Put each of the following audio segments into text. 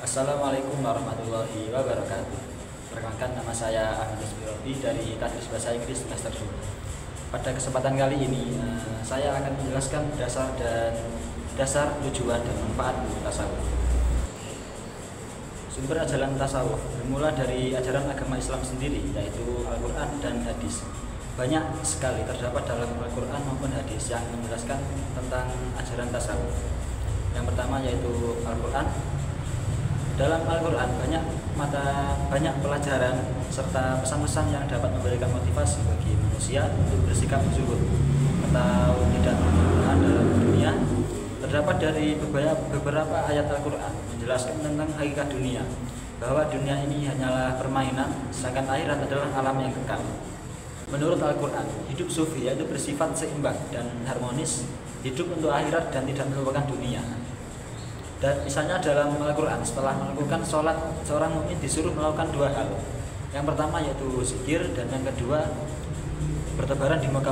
Assalamualaikum warahmatullahi wabarakatuh. Perkenalkan, nama saya Ahmad Ismirobi dari Tadris Bahasa Inggris semester 2. Pada kesempatan kali ini saya akan menjelaskan dasar tujuan dan manfaat tasawuf. Sumber ajaran tasawuf bermula dari ajaran agama Islam sendiri, yaitu Al-Quran dan hadis. Banyak sekali terdapat dalam Al-Quran maupun hadis yang menjelaskan tentang ajaran tasawuf. Yang pertama yaitu Al-Quran. Dalam Al-Quran banyak pelajaran serta pesan-pesan yang dapat memberikan motivasi bagi manusia untuk bersikap zuhud atau tidak berlebihan dalam dunia. Terdapat dari beberapa ayat Al-Quran menjelaskan tentang hakikat dunia, bahwa dunia ini hanyalah permainan, sedangkan akhirat adalah alam yang kekal. Menurut Al-Quran, hidup sufi yaitu bersifat seimbang dan harmonis, hidup untuk akhirat dan tidak melupakan dunia. Dan misalnya dalam Al-Quran, setelah melakukan sholat, seorang mukmin disuruh melakukan dua hal. Yang pertama yaitu zikir, dan yang kedua bertebaran di muka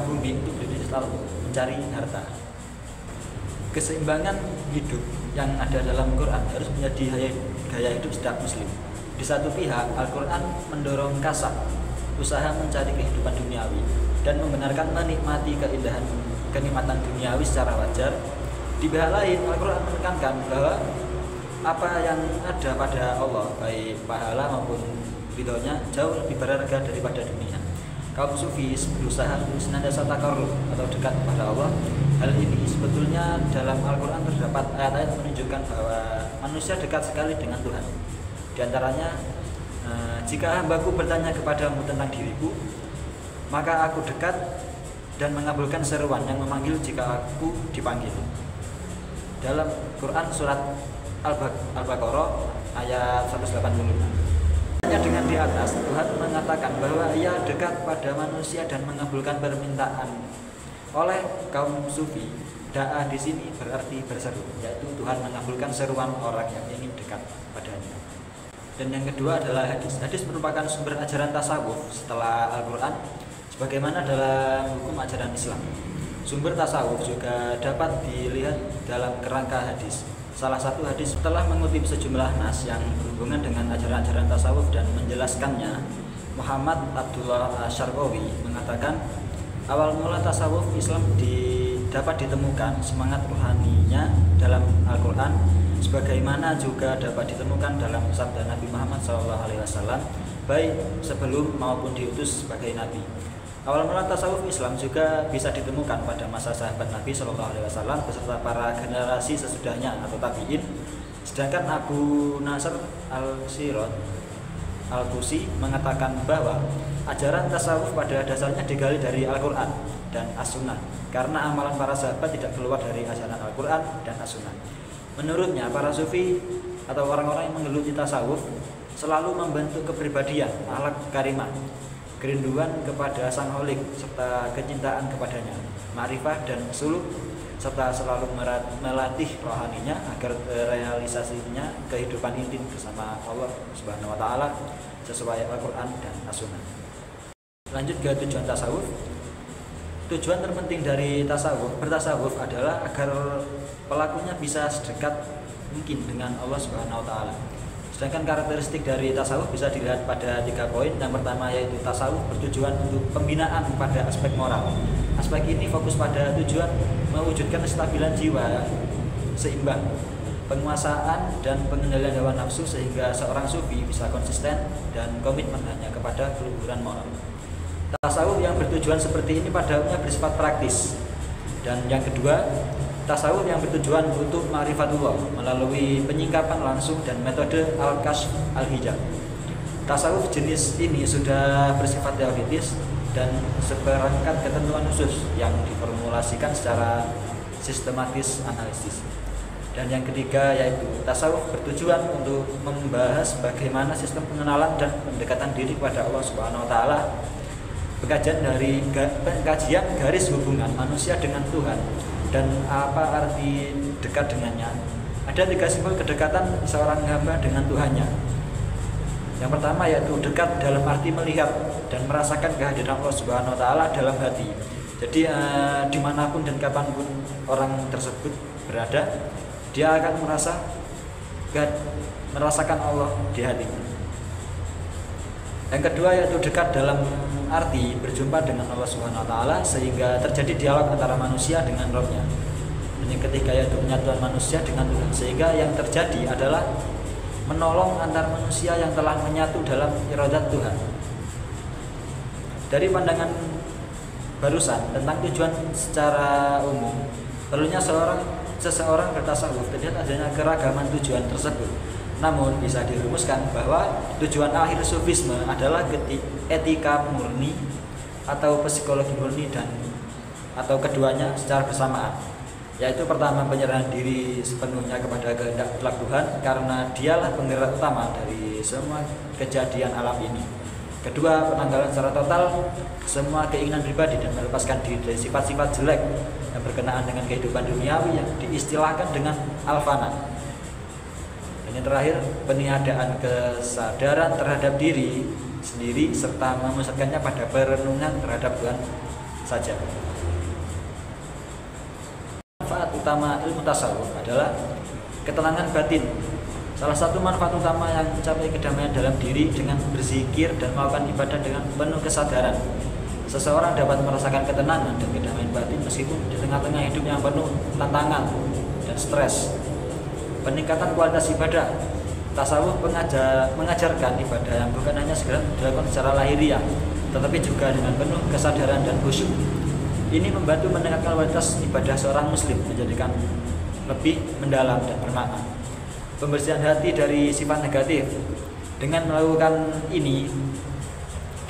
bumi untuk selalu mencari harta. Keseimbangan hidup yang ada dalam Al-Quran harus menjadi gaya hidup setiap muslim. Di satu pihak, Al-Quran mendorong kasab, usaha mencari kehidupan duniawi, dan membenarkan menikmati kenikmatan duniawi secara wajar. Di pihak lain, Al-Quran menekankan bahwa apa yang ada pada Allah, baik pahala maupun ridhonya, jauh lebih berharga daripada dunia. Kaum sufi berusaha untuk senantiasa takarrub atau dekat kepada Allah. Hal ini sebetulnya dalam Al-Quran terdapat ayat-ayat menunjukkan bahwa manusia dekat sekali dengan Tuhan. Di antaranya, jika hambaku bertanya kepadamu tentang diriku, maka aku dekat dan mengabulkan seruan yang memanggil jika aku dipanggil. Dalam Quran surat Al-Baqarah ayat 185. Dengan di atas, Tuhan mengatakan bahwa Ia dekat pada manusia dan mengabulkan permintaan. Oleh kaum sufi, da'ah di sini berarti berseru, yaitu Tuhan mengabulkan seruan orang yang ingin dekat padanya. Dan yang kedua adalah hadis. Hadis merupakan sumber ajaran tasawuf setelah Al-Quran, sebagaimana dalam hukum ajaran Islam. Sumber tasawuf juga dapat dilihat dalam kerangka hadis. Salah satu hadis telah mengutip sejumlah nas yang berhubungan dengan ajaran-ajaran tasawuf dan menjelaskannya. Muhammad Abdullah Asyarqawi mengatakan, awal mula tasawuf Islam dapat ditemukan semangat rohaninya dalam Al-Quran, sebagaimana juga dapat ditemukan dalam sabda Nabi Muhammad SAW, baik sebelum maupun diutus sebagai Nabi. Awal mula tasawuf Islam juga bisa ditemukan pada masa sahabat Nabi SAW beserta para generasi sesudahnya atau tabi'in. Sedangkan Abu Nasr al-Sirot al-Tusi mengatakan bahwa ajaran tasawuf pada dasarnya digali dari Al-Quran dan As-Sunnah, karena amalan para sahabat tidak keluar dari ajaran Al-Quran dan As-Sunnah. Menurutnya, para sufi atau orang-orang yang menggeluti tasawuf selalu membentuk kepribadian, akhlak karimah, kerinduan kepada sang holik serta kecintaan kepadanya, ma'rifah dan suluk, serta selalu melatih rohaninya agar realisasinya kehidupan intim bersama Allah Subhanahu wa taala sesuai Al-Quran dan As-Sunnah. Lanjut ke tujuan tasawuf. Tujuan terpenting dari bertasawuf adalah agar pelakunya bisa sedekat mungkin dengan Allah Subhanahu wa taala. Sedangkan karakteristik dari tasawuf bisa dilihat pada 3 poin. Yang pertama yaitu tasawuf bertujuan untuk pembinaan pada aspek moral. Aspek ini fokus pada tujuan mewujudkan kestabilan jiwa seimbang, penguasaan dan pengendalian hawa nafsu, sehingga seorang sufi bisa konsisten dan komitmen hanya kepada keluhuran moral. Tasawuf yang bertujuan seperti ini pada umumnya bersifat praktis. Dan yang kedua, tasawuf yang bertujuan untuk ma'rifatullah melalui penyingkapan langsung dan metode al-kashf al-hijab. Tasawuf jenis ini sudah bersifat teoritis dan seperangkat ketentuan khusus yang diformulasikan secara sistematis analisis. Dan yang ketiga yaitu tasawuf bertujuan untuk membahas bagaimana sistem pengenalan dan pendekatan diri kepada Allah Subhanahu wa taala. Kajian garis hubungan manusia dengan Tuhan dan apa arti dekat dengannya. Ada 3 simbol kedekatan seorang hamba dengan Tuhannya. Yang pertama yaitu dekat dalam arti melihat dan merasakan kehadiran Allah Subhanahu wa taala dalam hati. Jadi dimanapun dan kapanpun orang tersebut berada, dia akan merasa merasakan Allah di hatinya. Yang kedua yaitu dekat dalam arti berjumpa dengan Allah Subhanahu wa taala sehingga terjadi dialog antara manusia dengan Rabb-nya. Dan yang ketiga yaitu penyatuan manusia dengan Tuhan sehingga yang terjadi adalah menolong antar manusia yang telah menyatu dalam iradat Tuhan. Dari pandangan barusan tentang tujuan secara umum, perlunya seseorang bertasawuf terlihat adanya keragaman tujuan tersebut. Namun bisa dirumuskan bahwa tujuan akhir sufisme adalah etika murni atau psikologi murni dan atau keduanya secara bersamaan. Yaitu pertama penyerahan diri sepenuhnya kepada kehendak Tuhan karena dialah penggerak utama dari semua kejadian alam ini. Kedua, penanggalan secara total semua keinginan pribadi dan melepaskan diri dari sifat-sifat jelek yang berkenaan dengan kehidupan duniawi yang diistilahkan dengan al-fana. Dan yang terakhir, peniadaan kesadaran terhadap diri sendiri serta memusatkannya pada perenungan terhadap Tuhan saja. Manfaat utama ilmu tasawuf adalah ketenangan batin. Salah satu manfaat utama yang mencapai kedamaian dalam diri dengan berzikir dan melakukan ibadah dengan penuh kesadaran. Seseorang dapat merasakan ketenangan dan kedamaian batin meskipun di tengah-tengah hidup yang penuh tantangan dan stres. Peningkatan kualitas ibadah. Tasawuf mengajarkan ibadah yang bukan hanya segera dilakukan secara lahiriah, tetapi juga dengan penuh kesadaran dan khusyuk. Ini membantu meningkatkan kualitas ibadah seorang muslim, menjadikan lebih mendalam dan bermakna. Pembersihan hati dari sifat negatif. Dengan melakukan ini,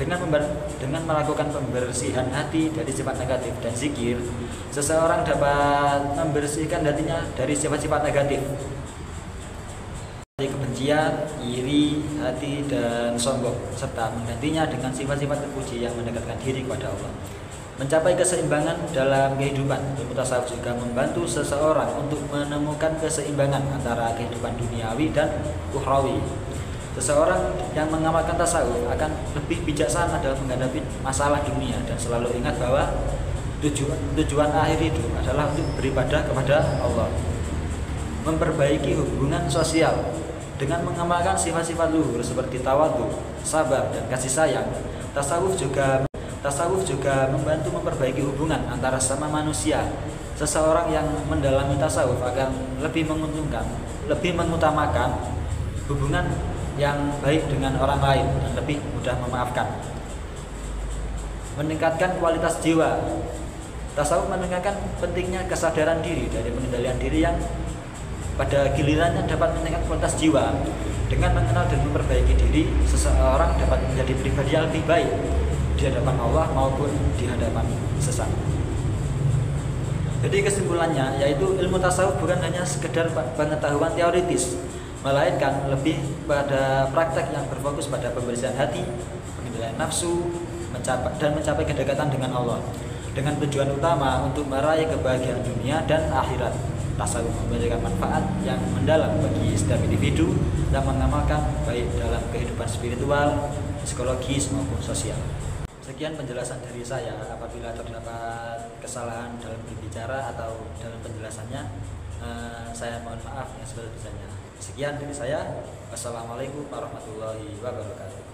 dengan melakukan pembersihan hati dari sifat negatif dan zikir, seseorang dapat membersihkan hatinya dari sifat-sifat negatif, kebencian, iri, hati, dan sombong, serta menggantinya dengan sifat-sifat terpuji yang mendekatkan diri kepada Allah. Mencapai keseimbangan dalam kehidupan. Ilmu tasawuf juga membantu seseorang untuk menemukan keseimbangan antara kehidupan duniawi dan ukhrawi. Seseorang yang mengamalkan tasawuf akan lebih bijaksana dalam menghadapi masalah dunia dan selalu ingat bahwa tujuan akhir hidup adalah untuk beribadah kepada Allah. Memperbaiki hubungan sosial dengan mengamalkan sifat-sifat luhur seperti tawadhu, sabar, dan kasih sayang. Tasawuf juga membantu memperbaiki hubungan antara sesama manusia. Seseorang yang mendalami tasawuf akan lebih mengutamakan hubungan yang baik dengan orang lain dan lebih mudah memaafkan. Meningkatkan kualitas jiwa. Tasawuf meningkatkan pentingnya kesadaran diri dari pengendalian diri yang pada gilirannya dapat meningkatkan kualitas jiwa. Dengan mengenal dan memperbaiki diri, seseorang dapat menjadi pribadi yang lebih baik di hadapan Allah maupun di hadapan sesama. Jadi kesimpulannya yaitu ilmu tasawuf bukan hanya sekedar pengetahuan teoritis, melainkan lebih pada praktek yang berfokus pada pembersihan hati, pengendalian nafsu, mencapai kedekatan dengan Allah dengan tujuan utama untuk meraih kebahagiaan dunia dan akhirat. Tasawuf memberikan manfaat yang mendalam bagi setiap individu yang mengamalkan baik dalam kehidupan spiritual, psikologis maupun sosial. Sekian penjelasan dari saya. Apabila terdapat kesalahan dalam berbicara atau dalam penjelasannya, saya mohon maaf yang sebesar-besarnya. Sekian dari saya. Wassalamualaikum warahmatullahi wabarakatuh.